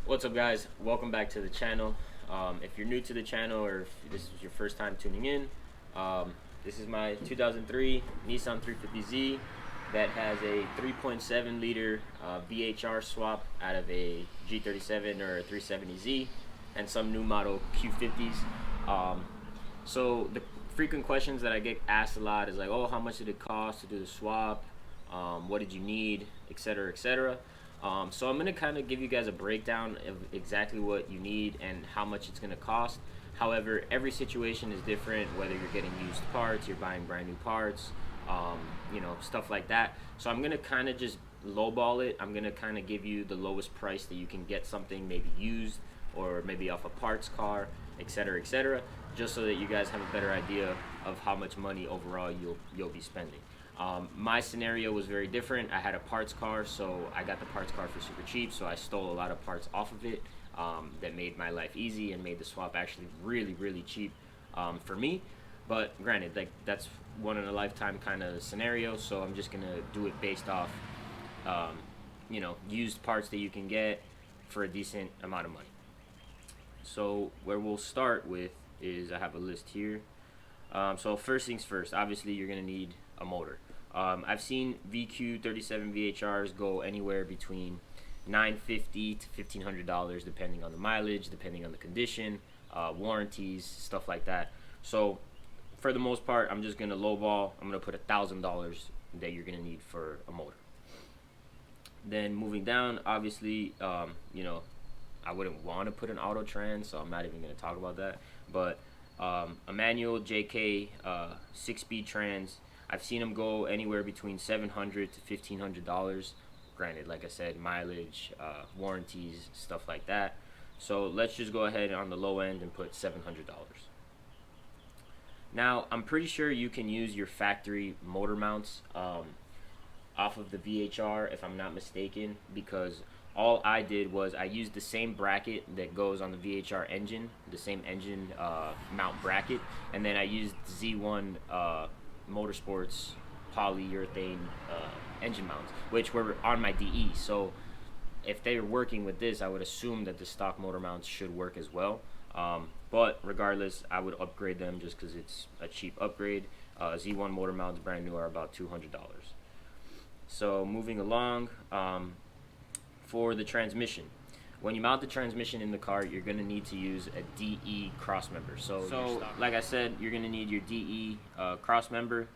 What's up, guys? Welcome back to the channel. If you're new to the channel or if this is your first time tuning in, this is my 2003 Nissan 350Z that has a 3.7 liter VHR swap out of a G37 or a 370Z and some new model Q50s. So the frequent questions that I get asked a lot is like, oh, how much did it cost to do the swap? What did you need, etc., etc. So I'm going to kind of give you guys a breakdown of exactly what you need and how much it's going to cost. However, every situation is different, whether you're getting used parts, you're buying brand new parts, stuff like that. So I'm going to kind of just lowball it. I'm going to kind of give you the lowest price that you can get something maybe used or maybe off a parts car, etc., just so that you guys have a better idea of how much money overall you'll be spending. My scenario was very different. I had a parts car, so I got the parts car for super cheap, so I stole a lot of parts off of it that made my life easy and made the swap actually really cheap for me. But granted, like, that's one in a lifetime kind of scenario, so I'm just gonna do it based off used parts that you can get for a decent amount of money. So where we'll start with is, I have a list here. So first things first, obviously you're gonna need a motor. I've seen VQ37VHRs go anywhere between $950 to $1,500 depending on the mileage, depending on the condition, warranties, stuff like that. So for the most part, I'm just gonna lowball. I'm gonna put $1,000 that you're gonna need for a motor. Then moving down, obviously, I wouldn't want to put an auto trans, so I'm not even gonna talk about that. But a manual JK 6-speed trans, I've seen them go anywhere between $700 to $1,500. Granted, like I said, mileage, warranties, stuff like that. So let's just go ahead on the low end and put $700. Now, I'm pretty sure you can use your factory motor mounts off of the VHR, if I'm not mistaken, because all I did was I used the same bracket that goes on the VHR engine, the same engine mount bracket, and then I used Z1 Motorsports polyurethane engine mounts, which were on my DE. So if they're working with this, I would assume that the stock motor mounts should work as well. But regardless, I would upgrade them just because it's a cheap upgrade. Z1 motor mounts brand new are about $200. So moving along, for the transmission, when you mount the transmission in the car, you're going to need to use a DE crossmember. So like I said, you're going to need your DE crossmember,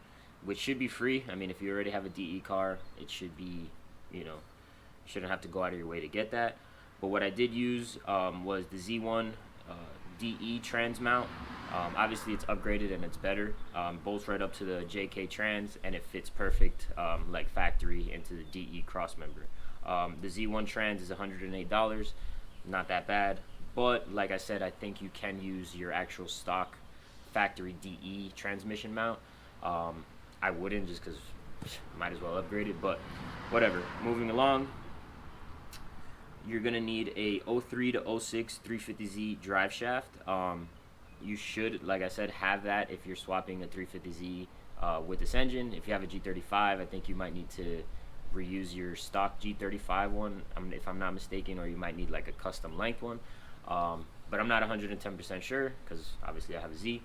which should be free. I mean, if you already have a DE car, it should be, you shouldn't have to go out of your way to get that. But what I did use was the Z1 DE trans mount. Obviously, it's upgraded and it's better. Bolts right up to the JK trans, and it fits perfect, like factory, into the DE crossmember. The Z1 trans is $108, not that bad, but like I said, I think you can use your actual stock factory DE transmission mount. I wouldn't, just because might as well upgrade it, but whatever. Moving along, you're gonna need a 03 to 06 350Z drive shaft. You should, like I said, have that if you're swapping a 350Z with this engine. If you have a G35, I think you might need to reuse your stock G35 one, if I'm not mistaken, or you might need like a custom length one. But I'm not 110% sure because obviously I have a Z.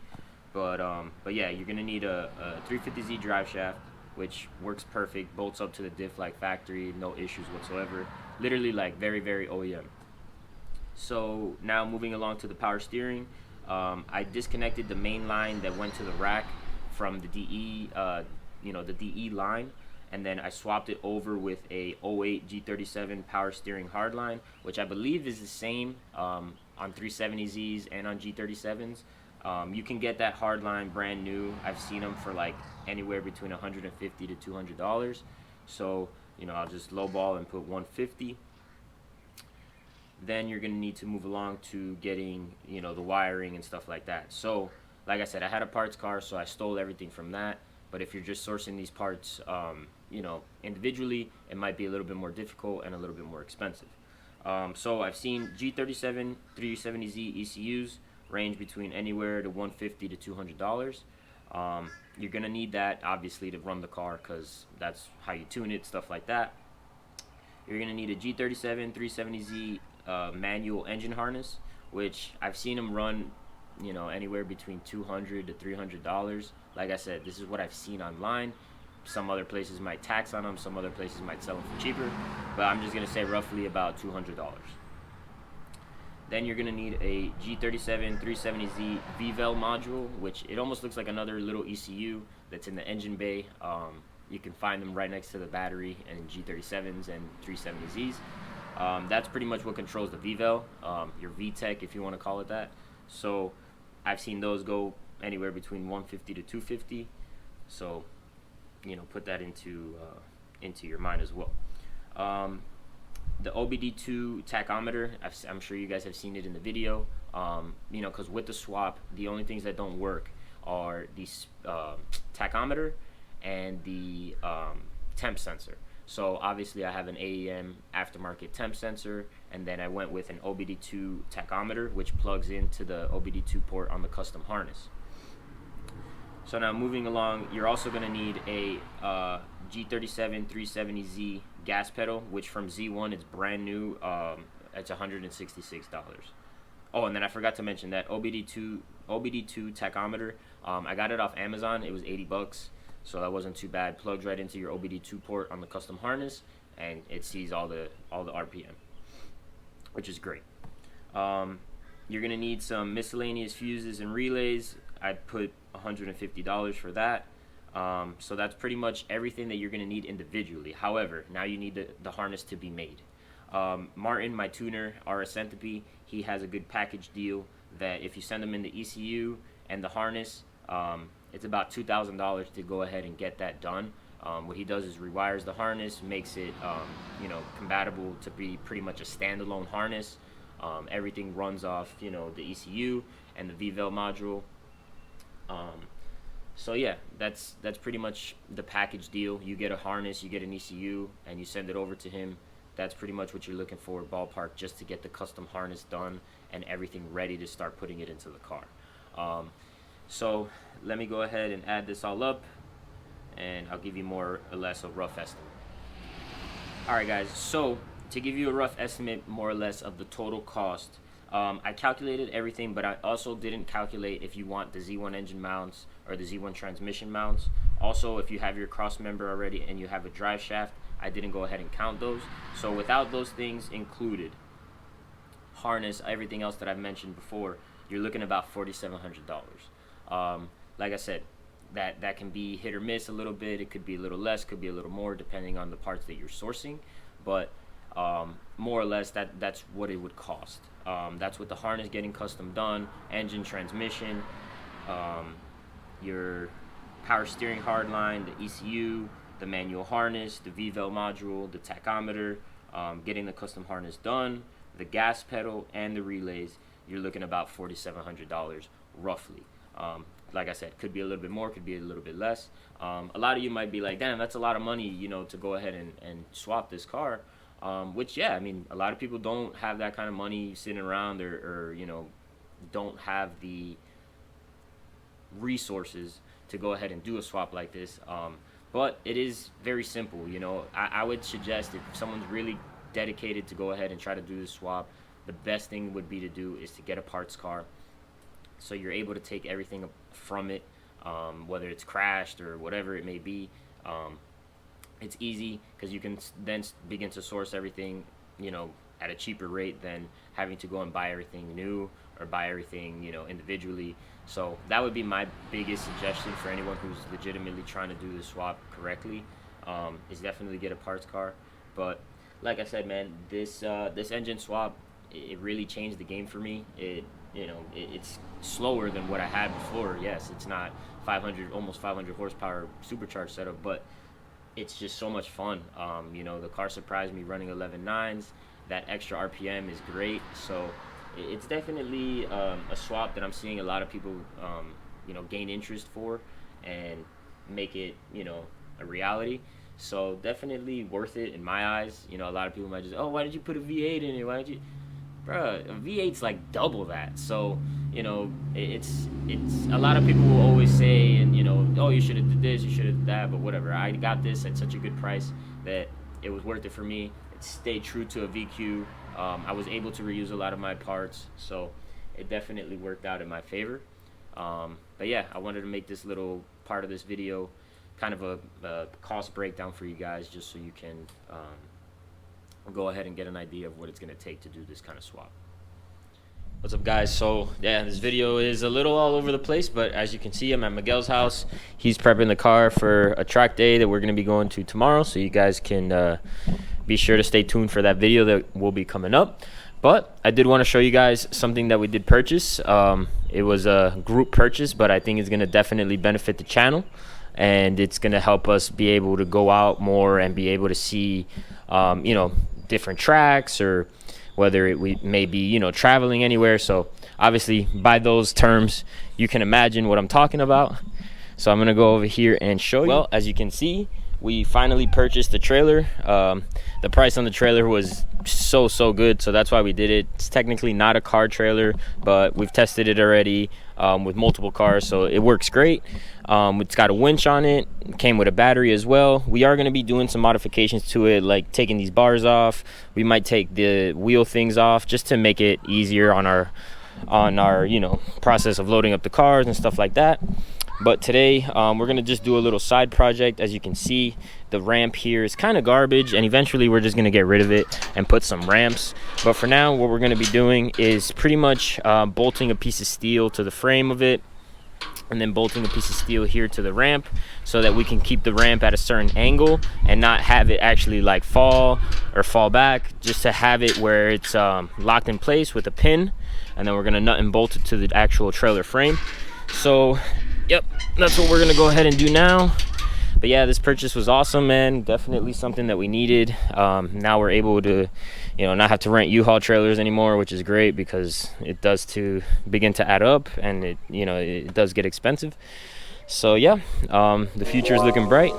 But yeah, you're gonna need a 350Z drive shaft, which works perfect, bolts up to the diff like factory, no issues whatsoever. Literally like very OEM. So now moving along to the power steering, I disconnected the main line that went to the rack from the DE, the DE line, and then I swapped it over with a 08 G37 power steering hardline, which I believe is the same on 370Zs and on G37s. You can get that hardline brand new. I've seen them for like anywhere between $150 to $200. So I'll just lowball and put $150. Then you're gonna need to move along to getting the wiring and stuff like that. So like I said, I had a parts car, so I stole everything from that. But if you're just sourcing these parts individually, it might be a little bit more difficult and a little bit more expensive. So I've seen G37 370Z ECUs range between anywhere to $150 to $200. You're gonna need that obviously to run the car because that's how you tune it, stuff like that. you're gonna need a G37 370Z manual engine harness, which I've seen them run, you know, anywhere between $200 to $300. Like I said, this is what I've seen online. Some other places might tax on them, some other places might sell them for cheaper, but I'm just gonna say roughly about $200. Then you're gonna need a G37 370Z VVEL module, which it almost looks like another little ECU that's in the engine bay. You can find them right next to the battery and G37s and 370Zs. That's pretty much what controls the VVEL, your VTEC if you want to call it that. So I've seen those go anywhere between 150 to 250. So, you know, put that into your mind as well. The Obd2 Tachometer, I'm sure you guys have seen it in the video. You know, because with the swap, the only things that don't work are the tachometer and the temp sensor. So obviously I have an AEM aftermarket temp sensor, and then I went with an Obd2 tachometer, which plugs into the Obd2 port on the custom harness. So now moving along, you're also going to need a G37 370Z gas pedal, which from Z1 it's brand new. It's $166. Oh, and then I forgot to mention that Obd2 tachometer. I got it off Amazon. It was $80, so that wasn't too bad. Plugs right into your Obd2 port on the custom harness, and it sees all the RPM, which is great. You're gonna need some miscellaneous fuses and relays. I'd put $150 for that. So that's pretty much everything that you're going to need individually. However, now you need the harness to be made. Martin, my tuner, RS Centipede, he has a good package deal that if you send them in the ECU and the harness, it's about $2,000 to go ahead and get that done. What he does is rewires the harness, makes it you know, compatible to be pretty much a standalone harness. Everything runs off, you know, the ECU and the VVEL module. So yeah, that's pretty much the package deal. You get a harness, you get an ECU, and you send it over to him. That's pretty much what you're looking for, ballpark, just to get the custom harness done and everything ready to start putting it into the car. So let me go ahead and add this all up, and I'll give you more or less a rough estimate. Alright guys, so to give you a rough estimate more or less of the total cost, I calculated everything, but I also didn't calculate if you want the Z1 engine mounts or the Z1 transmission mounts. Also, if you have your cross member already and you have a drive shaft, I didn't go ahead and count those. So without those things included, harness, everything else that I've mentioned before, you're looking about $4,700. Like I said, that can be hit or miss a little bit. It could be a little less, could be a little more, depending on the parts that you're sourcing. But more or less, that's what it would cost. That's with the harness getting custom done, engine, transmission, your power steering hardline, the ECU, the manual harness, the VVEL module, the tachometer, getting the custom harness done, the gas pedal, and the relays. You're looking about $4,700 roughly. Like I said, could be a little bit more, could be a little bit less. A lot of you might be like, damn, that's a lot of money, you know, to go ahead and swap this car. Which, yeah, I mean, a lot of people don't have that kind of money sitting around, or you know, don't have the resources to go ahead and do a swap like this. But it is very simple, you know. I would suggest if someone's really dedicated to go ahead and try to do this swap, the best thing would be to do is to get a parts car, so you're able to take everything from it, whether it's crashed or whatever it may be. It's easy because you can then begin to source everything, you know, at a cheaper rate than having to go and buy everything new or buy everything, you know, individually. So that would be my biggest suggestion for anyone who's legitimately trying to do the swap correctly, is definitely get a parts car. But like I said, man, this engine swap, it really changed the game for me. It's slower than what I had before. Yes, it's not 500, almost 500 horsepower supercharged setup, but it's just so much fun. You know, the car surprised me running 11.9s. That extra RPM is great. So it's definitely a swap that I'm seeing a lot of people, you know, gain interest for and make it, you know, a reality. So definitely worth it in my eyes. You know, a lot of people might just, oh, why did you put a V8 in it? Why did you? Bruh, a V8's like double that. So, you know, it's a lot of people will always say, and you know, oh, you should have did this, you should have did that, but whatever. I got this at such a good price that it was worth it for me. it stayed true to a VQ. I was able to reuse a lot of my parts, so it definitely worked out in my favor. But yeah, I wanted to make this little part of this video kind of a cost breakdown for you guys, just so you can go ahead and get an idea of what it's going to take to do this kind of swap. What's up, guys? So yeah, this video is a little all over the place, but as you can see, I'm at Miguel's house. He's prepping the car for a track day that we're going to be going to tomorrow, so you guys can be sure to stay tuned for that video that will be coming up. But I did want to show you guys something that we did purchase. It was a group purchase, but I think it's going to definitely benefit the channel, and it's going to help us be able to go out more and be able to see you know, different tracks, or whether we may be, you know, traveling anywhere. So obviously by those terms you can imagine what I'm talking about. So I'm gonna go over here and show you. Well, as you can see, we finally purchased the trailer. The price on the trailer was so good, so that's why we did it. It's technically not a car trailer, but we've tested it already with multiple cars, so it works great. It's got a winch on it, came with a battery as well. We are going to be doing some modifications to it, like taking these bars off. We might take the wheel things off just to make it easier on our you know, process of loading up the cars and stuff like that. But today we're going to just do a little side project. As you can see, the ramp here is kind of garbage, and eventually we're just going to get rid of it and put some ramps. But for now, what we're going to be doing is pretty much bolting a piece of steel to the frame of it, and then bolting a piece of steel here to the ramp, so that we can keep the ramp at a certain angle and not have it actually like fall back, just to have it where it's locked in place with a pin. And then we're going to nut and bolt it to the actual trailer frame. So yep, that's what we're gonna go ahead and do now. But yeah, this purchase was awesome, man. Definitely something that we needed. Now we're able to, you know, not have to rent U-Haul trailers anymore, which is great, because it does begin to add up, and it, you know, it does get expensive. So yeah, the future is looking bright.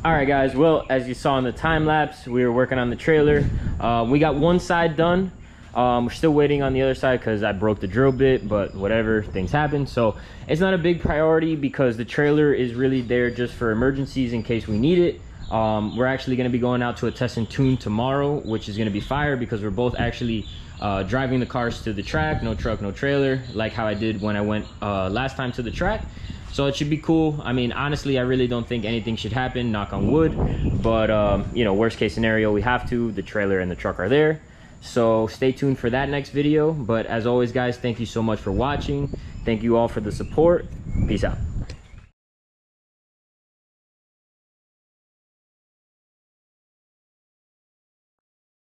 Alright guys, well, as you saw in the time lapse, we were working on the trailer. We got one side done. We're still waiting on the other side because I broke the drill bit, but whatever, things happen. So it's not a big priority, because the trailer is really there just for emergencies in case we need it. We're actually going to be going out to a test and tune tomorrow, which is going to be fire, because we're both actually driving the cars to the track, no truck, no trailer, like how I did when I went last time to the track. So it should be cool. I mean, honestly, I really don't think anything should happen, knock on wood. But, you know, worst case scenario, we have to. The trailer and the truck are there. So stay tuned for that next video. But as always, guys, thank you so much for watching. Thank you all for the support. Peace out.